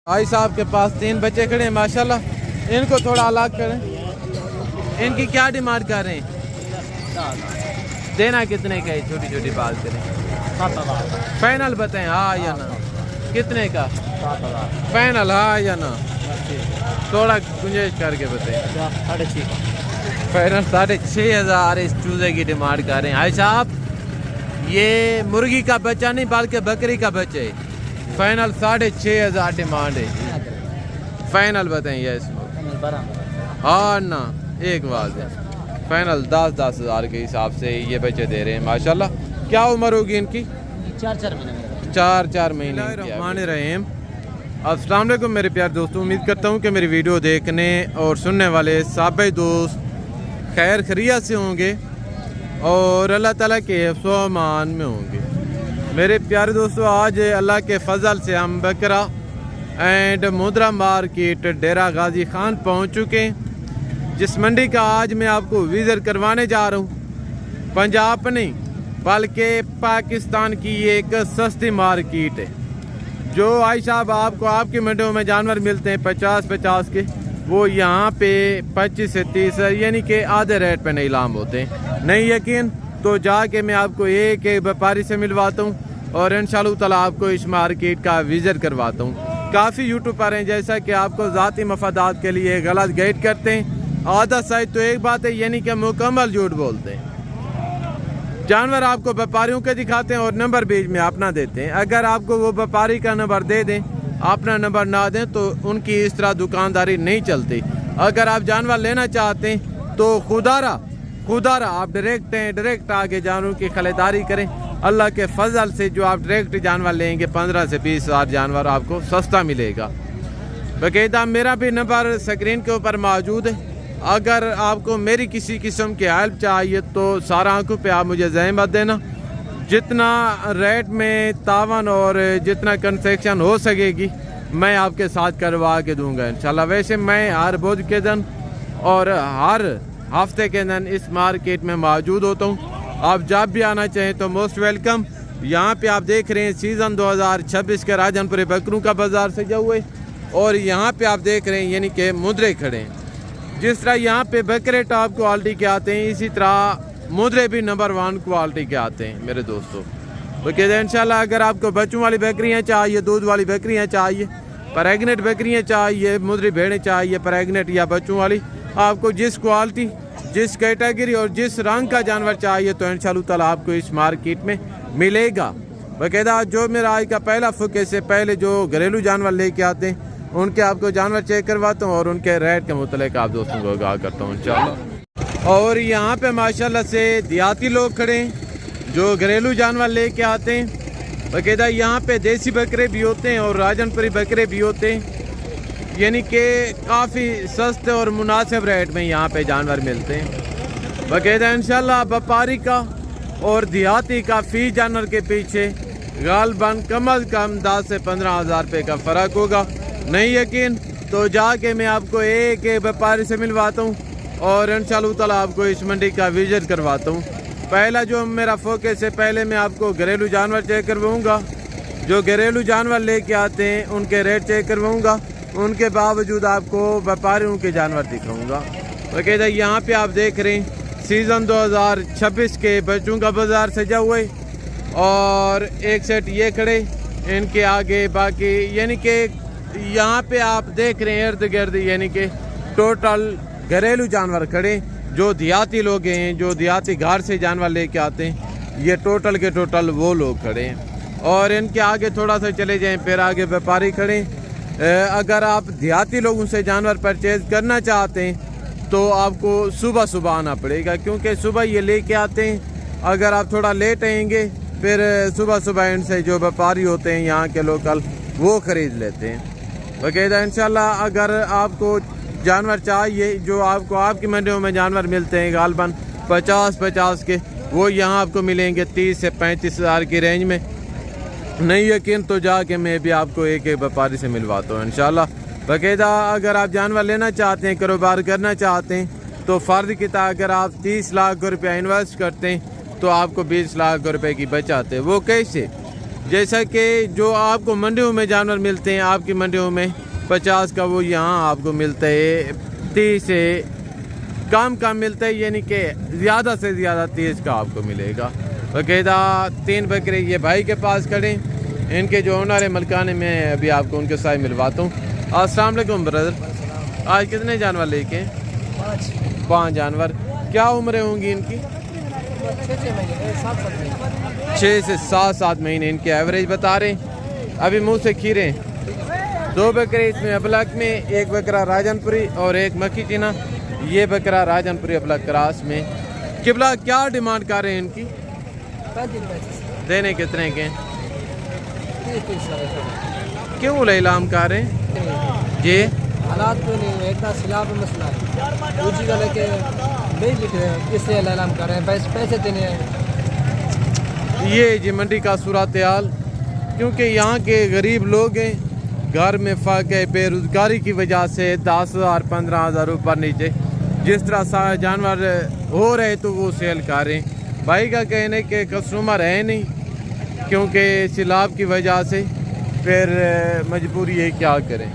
भाई साहब के पास 3 बच्चे खड़े हैं माशाल्लाह। इनको थोड़ा अलग करें। इनकी क्या डिमांड कर रहे हैं? देना कितने का है? छोटी छोटी बात करें। फाइनल बताएं हाँ या ना। कितने का फाइनल? हाँ या ना? थोड़ा गुंजाइश करके बताएं। 6.5 फाइनल 6,500 इस चूजे की डिमांड कर रहे हैं। भाई साहब ये मुर्गी का बच्चा नहीं बल्कि बकरी का बच्चा है। फाइनल 6,500 डिमांड है। फाइनल बताइए इसमें हाँ ना। एक बात है फाइनल 10,000 के हिसाब से ये बच्चे दे रहे हैं माशाल्लाह। क्या उम्र होगी इनकी? 4 महीने। रहमान रहीम। अस्सलाम वालेकुम मेरे प्यारे दोस्तों, उम्मीद करता हूँ कि मेरी वीडियो देखने और सुनने वाले साबे दोस्त खैर खैरियत से होंगे और अल्लाह ताला के हिफ्ज़ व अमान में होंगे। मेरे प्यारे दोस्तों, आज अल्लाह के फजल से हम बकरा एंड मुद्रा मार्केट डेरा गाजी खान पहुँच चुके हैं, जिस मंडी का आज मैं आपको विज़िट करवाने जा रहा हूँ। पंजाब नहीं बल्कि पाकिस्तान की एक सस्ती मार्केट है जो आई साहब आपको आपकी मंडियों में जानवर मिलते हैं 50 के, वो यहाँ पे 25 से 30 यानी कि आधे रेट पे नीलाम होते हैं। नहीं यकीन तो जाके मैं आपको एक व्यापारी से मिलवाता हूँ और इंशाअल्लाह ताला आपको इस मार्केट का विज़िट करवाता हूँ। काफ़ी यूट्यूबर हैं जैसा कि आपको ज़ाती मफादात के लिए गलत गाइड करते हैं, आधा सही तो एक बात है यानी कि मुकम्मल झूठ बोलते हैं। जानवर आपको व्यापारियों के दिखाते हैं और नंबर बीच में अपना देते हैं। अगर आपको वो व्यापारी का नंबर दे दें, अपना नंबर ना दें तो उनकी इस तरह दुकानदारी नहीं चलती। अगर आप जानवर लेना चाहते हैं तो खुदारा आप डायरेक्ट आगे जानवरों की खरीदारी करें। अल्लाह के फजल से जो आप डायरेक्ट जानवर लेंगे 15 से 20 हज़ार जानवर आपको सस्ता मिलेगा। बाकायदा मेरा भी नंबर स्क्रीन के ऊपर मौजूद है। अगर आपको मेरी किसी किस्म की हेल्प चाहिए तो सारा आंखों पे आप मुझे ज़हमत देना। जितना रेट में तावन और जितना कंसेक्शन हो सकेगी मैं आपके साथ करवा के दूंगा इंशाल्लाह। वैसे मैं हर बुध के दिन और हर हफ्ते के दिन इस मार्केट में मौजूद होता हूँ। आप जब भी आना चाहें तो मोस्ट वेलकम। यहाँ पे आप देख रहे हैं सीज़न 2026 का राजनपुर बकरों का बाज़ार सजा हुआ है और यहाँ पे आप देख रहे हैं यानी कि मुद्रे खड़े हैं। जिस तरह यहाँ पे बकरे टॉप क्वालिटी के आते हैं इसी तरह मुद्रे भी नंबर 1 क्वालिटी के आते हैं मेरे दोस्तों। ओके इंशाल्लाह अगर आपको बच्चों वाली बकरियाँ चाहिए, दूध वाली बकरियाँ चाहिए, प्रेगनेंट बकरियाँ चाहिए, मुद्री भेड़ें चाहिए प्रेगनेंट या बच्चों वाली, आपको जिस क्वालिटी जिस कैटेगरी और जिस रंग का जानवर चाहिए तो इंशाल्लाह ताला आपको इस मार्केट में मिलेगा। बाकायदा जो मेरा आज का पहला फुके से पहले जो घरेलू जानवर लेके आते हैं उनके आपको जानवर चेक करवाता हूँ और उनके रेट के मुतालिक आप दोस्तों को आगाह करता हूँ इंशाल्लाह। और यहाँ पे माशाल्लाह से देहाती लोग खड़े हैं जो घरेलू जानवर लेके आते हैं। बाकायदा यहाँ पे देसी बकरे भी होते हैं और राजनपुरी बकरे भी होते हैं, यानी कि काफ़ी सस्ते और मुनासिब रेट में यहाँ पे जानवर मिलते हैं। बाकायदा इंशाल्लाह व्यापारी का और देहाती का फी जानवर के पीछे गालबन कम अज़ कम 10 से 15 हज़ार रुपये का फ़र्क होगा। नहीं यकीन तो जाके मैं आपको एक व्यापारी से मिलवाता हूँ और इंशाअल्लाह ताला आपको इस मंडी का विज़िट करवाता हूँ। पहला जो मेरा फोकस है, पहले मैं आपको घरेलू जानवर चेक करवाऊँगा। जो घरेलू जानवर लेके आते हैं उनके रेट चेक करवाऊँगा, उनके बावजूद आपको व्यापारियों के जानवर दिखाऊँगा। बाकायदा यहाँ पे आप देख रहे हैं सीज़न 2026 के बच्चों का बाज़ार सजा हुआ है और एक सेट ये खड़े इनके आगे बाकी यानी कि यहाँ पे आप देख रहे हैं इर्द गिर्द यानी कि टोटल घरेलू जानवर खड़े जो देहाती लोग हैं, जो देहाती घर से जानवर लेके आते हैं, ये टोटल के टोटल वो लोग खड़े हैं। और इनके आगे थोड़ा सा चले जाएं फिर आगे व्यापारी खड़े हैं। अगर आप देहाती लोगों से जानवर परचेज करना चाहते हैं तो आपको सुबह आना पड़ेगा क्योंकि सुबह ये लेके आते हैं। अगर आप थोड़ा लेट आएंगे फिर सुबह इनसे जो व्यापारी होते हैं यहाँ के लोकल वो ख़रीद लेते हैं। बाकायदा इंशाल्लाह अगर आपको जानवर चाहिए जो आपको आपकी मंडियों में जानवर मिलते हैं गालबन 50 के, वो यहाँ आपको मिलेंगे 30 से 35 हज़ार की रेंज में। नहीं यकीन तो जाके मैं भी आपको एक व्यापारी से मिलवाता हूँ इंशाल्लाह। बाकायदा अगर आप जानवर लेना चाहते हैं, कारोबार करना चाहते हैं तो फ़र्द की तरह अगर आप 30 लाख रुपया इन्वेस्ट करते हैं तो आपको 20 लाख रुपए की बचत है। वो कैसे? جیسا کہ جو آپ کو منڈیوں میں جانور ملتے ہیں آپ کی منڈیوں میں 50 کا، وہ یہاں آپ کو ملتا ہے 30 سے کم ملتا ہے، یعنی کہ زیادہ سے زیادہ 30 کا آپ کو ملے گا۔ باقاعدہ 3 بکرے یہ بھائی کے پاس کھڑے، ان کے جو اونر ہے ملکانے میں، ابھی آپ کو ان کے ساتھ ملواتا ہوں۔ السلام علیکم برادر، آج کتنے جانور لے کے؟ 5 جانور۔ کیا عمریں ہوں گی ان کی؟ 6 سے 7 مہینے ان کے ایوریج بتا رہے ہیں۔ ابھی منہ سے کھیرے 2 بکرے اس میں ابلک میں، ایک بکرا راجن پوری اور ایک مکھی چینا۔ یہ بکرا راجن پوری ابلک کراس میں۔ قبلہ کیا ڈیمانڈ کر رہے ہیں ان کی؟ دینے کتنے کے؟ کیوں اعلام کر رہے ہیں جی؟ حالات تو نہیں ہے، اتنا سیلاب مسئلہ ہے، دوسری گل ہے کہ نہیں بک رہے ہیں، اس لیے اعلان کر رہے ہیں، پیسے دینے ہیں۔ یہ جی منڈی کا صورتحال، کیونکہ یہاں کے غریب لوگ ہیں، گھر میں فاقہ بے روزگاری کی وجہ سے 10,000 15,000 اوپر نیچے جس طرح سارے جانور ہو رہے تو وہ سیل کر رہے ہیں۔ بھائی کا کہنے کہ کسٹمر ہے نہیں، کیونکہ سیلاب کی وجہ سے پھر مجبوری ہے کیا کریں۔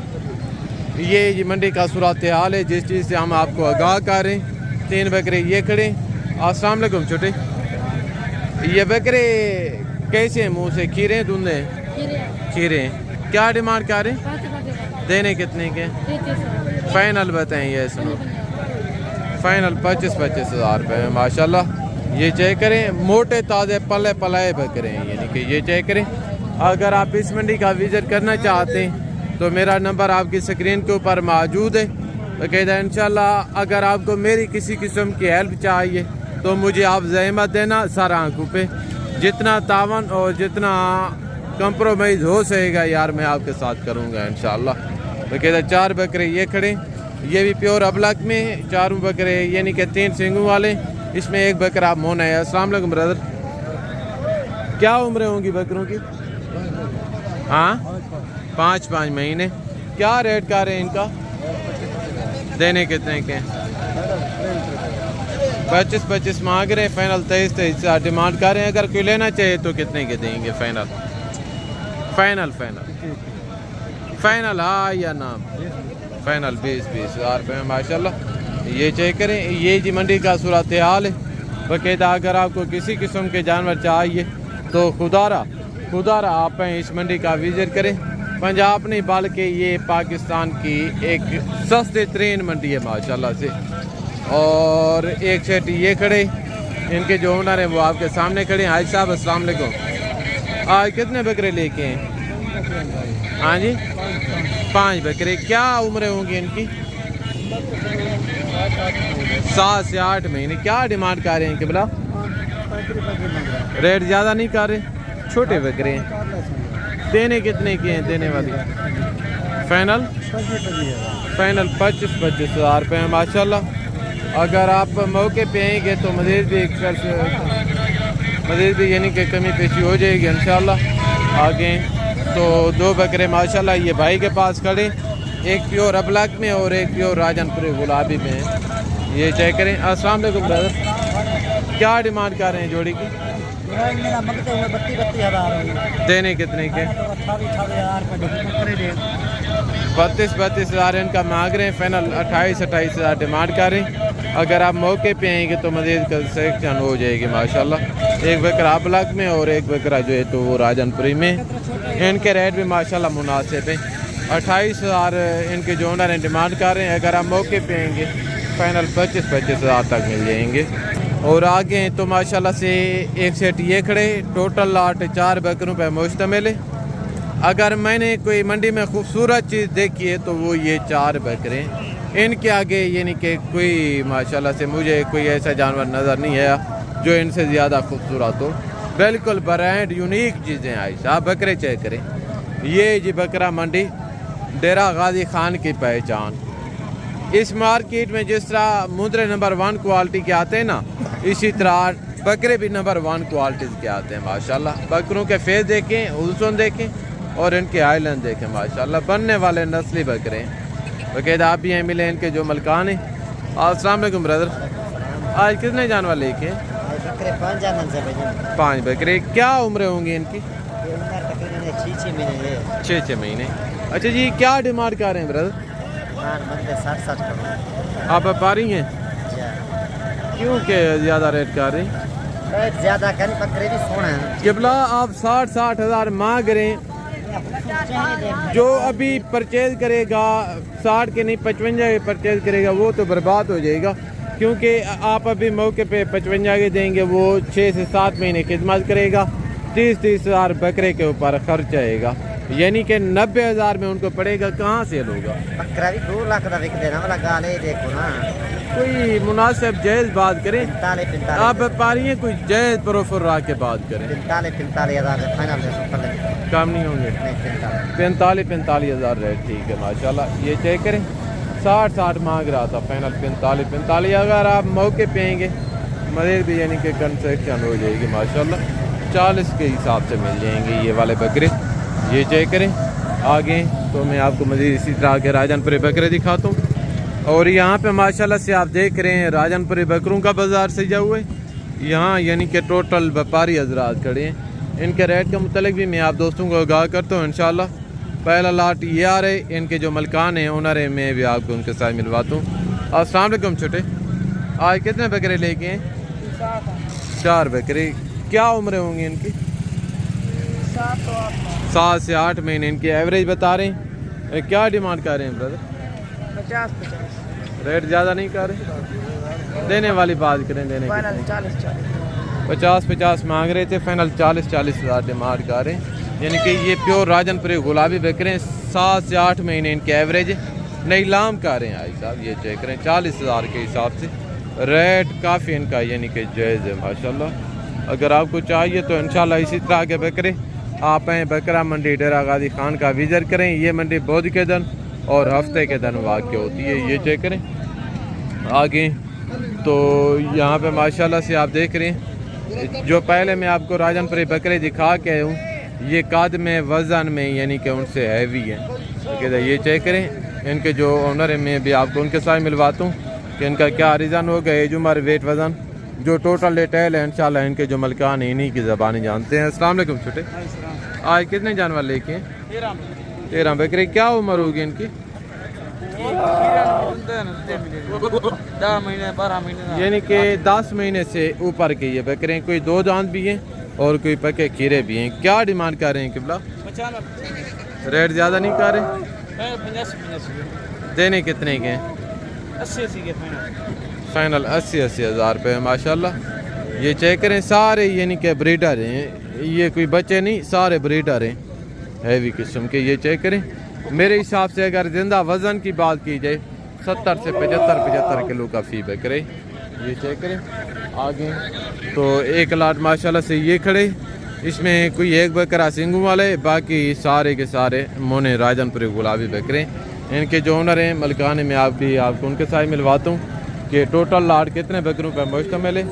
یہ جی منڈی کا صورتحال ہے، جس چیز سے ہم آپ کو آگاہ کر رہے ہیں۔ 3 بکرے یہ کھڑے۔ السلام علیکم چھوٹے، یہ بکرے کیسے ہیں؟ منہ سے کھیرے ہیں دھندے ہیں؟ کھیرے ہیں۔ کیا ڈیمانڈ کر رہے ہیں؟ دینے کتنے کے؟ فائنل بتائیں۔ یہ سنو، فائنل 25 ہزار روپے میں ماشاءاللہ۔ یہ چیک کریں، موٹے تازے پلے پلائے بکرے ہیں، یعنی کہ یہ چیک کریں۔ اگر آپ اس منڈی کا وزٹ کرنا چاہتے ہیں تو میرا نمبر آپ کی سکرین کے اوپر موجود ہے۔ باقاعدہ انشاءاللہ اگر آپ کو میری کسی قسم کی ہیلپ چاہیے تو مجھے آپ زحمت دینا، سر آنکھوں پہ جتنا تعاون اور جتنا کمپرومائز ہو سکے گا یار میں آپ کے ساتھ کروں گا انشاءاللہ۔ باقاعدہ 4 بکرے یہ کھڑے، یہ بھی پیور ابلک میں، 4 بکرے یعنی کہ 3 سنگوں والے، اس میں 1 بکرا مونا ہے۔ السلام علیکم برادر، کیا عمریں ہوں گی بکروں کی؟ ہاں 5 مہینے۔ کیا ریٹ کا رہے ہیں ان کا؟ دینے کتنے کے؟ 25 مانگ رہے ہیں، فائنل 23 ڈیمانڈ کر رہے ہیں۔ اگر کوئی لینا چاہیے تو کتنے کے دیں گے فائنل؟ فائنل ہاں یا نام؟ فائنل 20 ہزار روپے میں ماشاءاللہ۔ یہ چیک کریں، یہ جی منڈی کا صورتحال ہے۔ باقاعدہ اگر آپ کو کسی قسم کے جانور چاہیے تو خدارہ آپ اس منڈی کا وزٹ کریں۔ پنجاب نہیں بلکہ یہ پاکستان کی ایک سستے ترین منڈی ہے ماشاءاللہ سے۔ اور ایک سیٹ یہ کھڑے، ان کے جو اونر ہیں وہ آپ کے سامنے کھڑے ہیں۔ حاج صاحب السلام علیکم، آج کتنے بکرے لے کے ہیں؟ ہاں جی 5 بکرے۔ کیا عمریں ہوں گی ان کی؟ 7 سے 8 مہینے۔ کیا ڈیمانڈ کر رہے ہیں قبلہ؟ ریٹ زیادہ نہیں کر رہے، چھوٹے بکرے ہیں۔ دینے کتنے کے ہیں دینے والی؟ فائنل 25 ہزار روپے ہیں ماشاءاللہ۔ اگر آپ موقع پہ آئیں گے تو مزید بھی یعنی کہ کمی پیشی ہو جائے گی انشاءاللہ آگے۔ تو 2 بکرے ماشاءاللہ یہ بھائی کے پاس کھڑے، ایک پیور ابلک میں اور ایک پیور راجن پوری گلابی میں ہیں۔ یہ چیک کریں۔ السلام علیکم برادر، کیا ڈیمانڈ کر رہے ہیں جوڑی کی؟ دینے کتنے کے؟ 32 ہزار ان کا مانگ رہے ہیں، فائنل 28 ہزار ڈیمانڈ کر رہے ہیں۔ اگر آپ موقع پہ آئیں گے تو مزید سلیکشن ہو جائے گی ماشاءاللہ۔ ایک بکرا ابلک میں اور ایک بکرا جو ہے تو وہ راجن پوری میں۔ ان کے ریٹ بھی ماشاءاللہ مناسب ہیں۔ 28 ہزار ان کے جو اونر ہیں ڈیمانڈ کر رہے ہیں۔ اگر آپ موقع پہ آئیں گے فائنل 25 ہزار تک مل جائیں گے۔ اور آگے ہیں تو ماشاءاللہ سے ایک سیٹ یہ کھڑے، ٹوٹل لاٹ 4 بکروں پہ مشتمل ہے۔ اگر میں نے کوئی منڈی میں خوبصورت چیز دیکھی ہے تو وہ یہ 4 بکرے ہیں۔ ان کے آگے یعنی کہ کوئی ماشاءاللہ سے مجھے کوئی ایسا جانور نظر نہیں آیا جو ان سے زیادہ خوبصورت ہو۔ بالکل برانڈ یونیک چیزیں آئی۔ آپ بکرے چیک کریں، یہ جی بکرا منڈی ڈیرہ غازی خان کی پہچان۔ اس مارکیٹ میں جس طرح مندرے نمبر 1 کوالٹی کے آتے ہیں نا، اسی طرح بکرے بھی نمبر 1 کوالٹیز کے آتے ہیں ماشاءاللہ۔ بکروں کے فیس دیکھیں، حسن دیکھیں اور ان کے آئلینڈ دیکھیں ماشاءاللہ، بننے والے نسلی بکرے ہیں۔ باقاعدہ آپ بھی ہیں ملے ان کے جو ملکان ہیں۔ السلام علیکم برادر، آج کتنے جانور لے کے؟ 5 5 بکرے۔ کیا عمریں ہوں گی ان کی؟ 6 महीने है। 6 महीने। अच्छा जी, क्या डिमांड कर रहे हैं ब्रदर? बंदे 60 करोड़। आप व्यापारी हैं? क्यों के ज़्यादा रेट कर रहे हैं? रेट ज़्यादा कर, बकरे भी सोना है। किबला आप 60 हज़ार मांग रहे हैं, जो अभी परचेज करेगा 60 के नहीं 55 के परचेज करेगा वो तो बर्बाद हो जाएगा, क्योंकि आप अभी मौके पे 55 के देंगे, वो 6 से 7 महीने खिदमत करेगा, 30 हज़ार बकरे के ऊपर खर्च आएगा, यानी कि 90 हज़ार में उनको पड़ेगा, कहाँ से होगा? बकरा भी 2 लाख का बिक देना वाला गाले देखो ना, कोई मुनासिब जायज़ बात करें। 45 आप व्यापारी हैं, कोई जायज़ प्रोफर रहा के बात करें। 45 हज़ार फाइनल है, काम नहीं होंगे। 45 हज़ार रेट, ठीक है माशाल्लाह। ये चेक करें, 60 मांग रहा था, फाइनल 45 अगर आप मौके पे आएंगे मज़ीद भी यानी कि कंसेक्शन हो जाएगी माशाल्लाह, 40 के हिसाब से मिल जाएंगे ये वाले बकरे। ये चेक करें। आगे तो मैं आपको मज़ीद इसी तरह के राजनपुरी बकरे दिखाता हूँ। और यहाँ पे माशाल्लाह से आप देख रहे हैं राजनपुरी बकरों का बाज़ार सजा हुआ है। यहाँ यानी कि टोटल व्यापारी हजरात खड़े हैं। इनके रेट के मुतलिक भी मैं आप दोस्तों को आगाह करता हूँ इंशाल्लाह। पहला लाट ये आ रहे, इनके जो मलकान हैं ओनर है, मैं भी आपको उनके साथ मिलवाता हूँ। अस्सलाम वालेकुम छोटे, आज कितने बकरे लेके हैं? 4 बकरे। क्या उम्रें होंगी इनकी? 7 से 8 महीने इनकी एवरेज बता रहे हैं। क्या डिमांड कर रहे हैं ब्रदर? 50 रेट ज़्यादा नहीं कर रहे, देने वाली बात करें, देने की 50 मांग रहे थे, फाइनल 40 हज़ार डिमांड कर रहे हैं। यानी कि ये प्योर राजनपुरी गुलाबी बकरे हैं, 7 से 8 महीने इनके एवरेज है। नई लाम कर रहे हैं आई साहब, ये चेक करें 40 हज़ार के हिसाब से रेट काफ़ी इनका यानी कि जायज़ है माशाल्लाह। अगर आपको चाहिए तो इंशाल्लाह इसी तरह के बकरे आप आएँ बकरा मंडी डेरा गाजी खान का विज़िट करें। ये मंडी बुध के दिन और हफ्ते के दिन वाक़या होती है। ये चेक करें। आगे तो यहाँ पे माशाल्लाह से आप देख रहे हैं, जो पहले मैं आपको राजनपुरी बकरे दिखा के आया हूँ, ये कद में वज़न में यानी कि उनसे हैवी है। तो ये चेक करें। इनके जो ओनर है मैं भी आपको उनके साथ मिलवाता हूँ कि इनका क्या रीज़न होगा, एज उम्र वेट वज़न जो टोटल डिटेल है इंशाल्लाह इनके जो मलकान है इन्हीं की ज़बानी जानते हैं। अस्सलाम वालेकुम छोटे, आज कितने जानवर लेके हैं? 13 बकरे। क्या उम्र होगी इनकी? 10 महीने 12 महीने यानी कि 10 महीने से ऊपर के ये बकरे। कोई 2 दांत भी हैं और कोई पके खीरे भी हैं। क्या डिमांड कर रहे हैं किबला? 95 रेट ज़्यादा नहीं कर रहे? 85 देने कितने के हैं? 80 के फाइनल 80 हज़ार रुपये माशाल्लाह। ये चेक करें, सारे यानी कि ब्रीडर हैं, ये कोई बच्चे नहीं, सारे ब्रीडर हैं हैवी किस्म के। ये चेक करें। मेरे हिसाब से अगर ज़िंदा वज़न की बात की जाए 70 से 75 किलो का फी बकरे। ये चेक करें। आगे तो एक लाट माशाल्लाह से ये खड़े, इसमें कोई एक बकरा सिंगू वाले, बाकी सारे के सारे मोने राजनपुरी गुलाबी बकरे। इनके जो ओनर हैं मलकान में आपको उनके साथ मिलवाता हूँ कि टोटल लाट कितने बकरों पर मुश्तमिल है,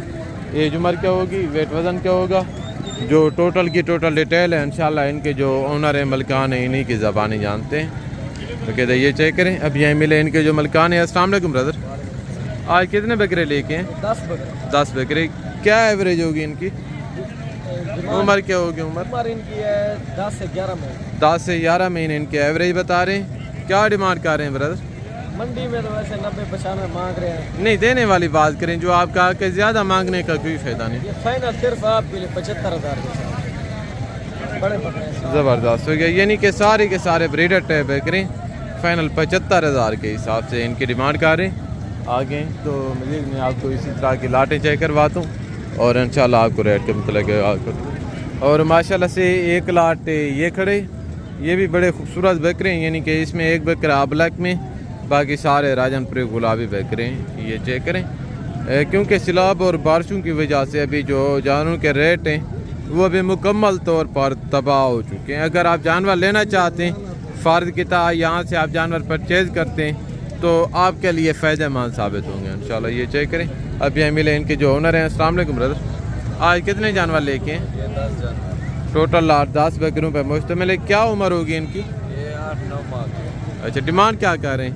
एज उम्र क्या होगी, वेट वज़न क्या होगा, जो टोटल की टोटल डिटेल है इंशाल्लाह इनके जो ओनर हैं मलकान हैं इन्हीं की ज़बानी जानते हैं। तो कहते हैं ये चेक करें। अब यहीं मिले इनके जो मलकान हैं। अस्सलाम वालेकुम ब्रदर, आज कितने बकरे लेके हैं? 10 बकरे। क्या एवरेज होगी इनकी? उम्र क्या होगी? उम्र इनकी है 10 से 11 महीने। 10 से 11 महीने इनके एवरेज बता रहे हैं। क्या डिमांड कर रहे हैं ब्रदर? मंडी में तो वैसे 90-95 मांग रहे हैं। नहीं, देने वाली बात करें, जो आप कहा कि ज़्यादा मांगने का कोई फ़ायदा नहीं। ये फाइनल सिर्फ आपके लिए 75,000 के साथ बड़े बकरे। ज़बरदस्त हो गया, यानी कि सारे के सारे ब्रीडर टाइप बकरे फाइनल 75,000 के हिसाब से इनकी डिमांड कर रहे हैं। आगे तो मज़ीद मैं आपको इसी तरह की लाटें चेक करवाता हूँ और इंशाल्लाह आपको रेट के मतलब। और माशाल्लाह से एक लाट ये खड़े, ये भी बड़े खूबसूरत बकरे हैं, यानी कि इसमें एक बकरा ब्लैक में, बाकी सारे राजनपुरी गुलाबी बकरे हैं। ये चेक करें। क्योंकि सैलाब और बारिशों की वजह से अभी जो जानवरों के रेट हैं वो अभी मुकम्मल तौर पर तबाह हो चुके हैं। अगर आप जानवर लेना चाहते हैं फ़र्द की तरह, यहाँ से आप जानवर परचेज़ करते हैं तो आपके लिए फ़ायदेमंद साबित होंगे इंशाल्लाह। ये चेक करें। अब यहाँ मिले इनके जो ओनर हैं। अस्सलाम वालेकुम ब्रदर, आज कितने जानवर लेके हैं? 10 जानवर। टोटल 10 बकरों पर मुश्तमिल है। क्या उम्र होगी इनकी? ये 8-9 माह। अच्छा, डिमांड क्या कर रहे हैं?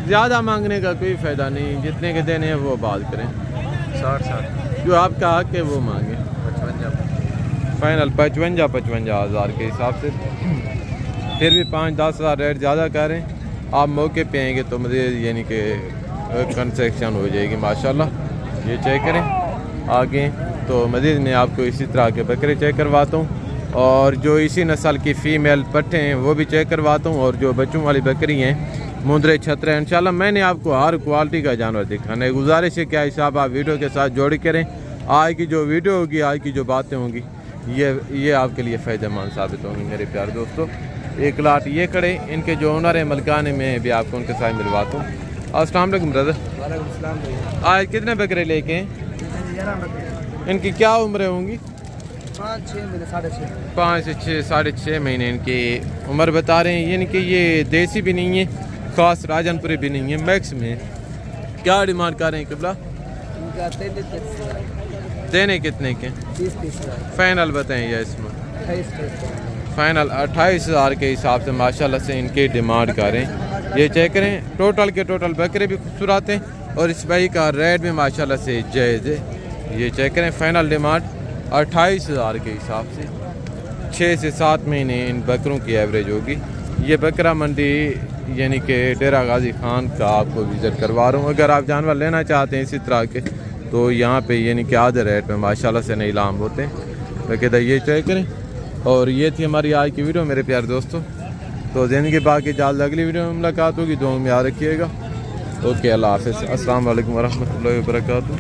ज़्यादा मांगने का कोई फ़ायदा नहीं, जितने के देने हैं वो बात करें। 60 जो आपका हक है वो मांगे। فائنل 55,000 کے حساب سے، پھر بھی 5-10 ہزار ریٹ زیادہ کر رہے ہیں. آپ موقع پہ آئیں گے تو مزید یعنی کہ کنسیکشن ہو جائے گی ماشاءاللہ. یہ چیک کریں آگے. تو مزید میں آپ کو اسی طرح کے بکرے چیک کرواتا ہوں، اور جو اسی نسل کی فیمیل پٹھے ہیں وہ بھی چیک کرواتا ہوں، اور جو بچوں والی بکری ہیں مندرے چھترے. انشاءاللہ میں نے آپ کو ہر کوالٹی کا جانور دکھانا ہے. گزارش ہے کہ صاحب آپ ویڈیو کے ساتھ جوڑ کریں. آج کی جو ویڈیو ہوگی، آج کی جو باتیں ہوں گی، یہ آپ کے لیے فائدہ مند ثابت ہوں گی میرے پیارے دوستو. ایک لاٹ یہ کھڑے، ان کے جو اونر ہیں ملکانے میں بھی آپ کو ان کے ساتھ ملواتا ہوں. السلام علیکم برادر. وعلیکم السلام بھائی. آج کتنے بکرے لے کے ہیں؟ 11 بکرے. ان کی کیا عمریں ہوں گی؟ 5-6 مہینے 6.5. 5 سے 6 6.5 مہینے ان کی عمر بتا رہے ہیں. یعنی کہ یہ دیسی بھی نہیں ہے، خاص راجن پوری بھی نہیں ہے، میکس میں. کیا ڈیمانڈ کر رہے ہیں قبلہ؟ ان کا 33 دینے کتنے کے؟ 30 فائنل بتائیں یا اس میں 28. فائنل 28,000 کے حساب سے ماشاءاللہ سے ان کی ڈیمانڈ کریں. یہ چیک کریں، ٹوٹل کے ٹوٹل بکرے بھی خوبصورت ہیں، اور اس بھائی کا ریٹ بھی ماشاءاللہ سے جائز ہے. یہ چیک کریں، فائنل ڈیمانڈ 28,000 کے حساب سے. 6 سے 7 مہینے ان بکروں کی ایوریج ہوگی. یہ بکرا منڈی یعنی کہ ڈیرہ غازی خان کا آپ کو وزٹ کروا رہا ہوں. اگر آپ جانور لینا چاہتے ہیں اسی طرح کے تو یہاں پہ یعنی کہ آدھے ریٹ میں ماشاءاللہ سے نیلام ہوتے ہیں. باقاعدہ یہ چیک کریں. اور یہ تھی ہماری آج کی ویڈیو میرے پیارے دوستوں. تو زندگی باقی جلد اگلی ویڈیو میں ملاقات ہوگی. دعاؤں میں یاد رکھیے گا. اوکے، اللہ حافظ. السلام علیکم ورحمۃ اللہ وبرکاتہ.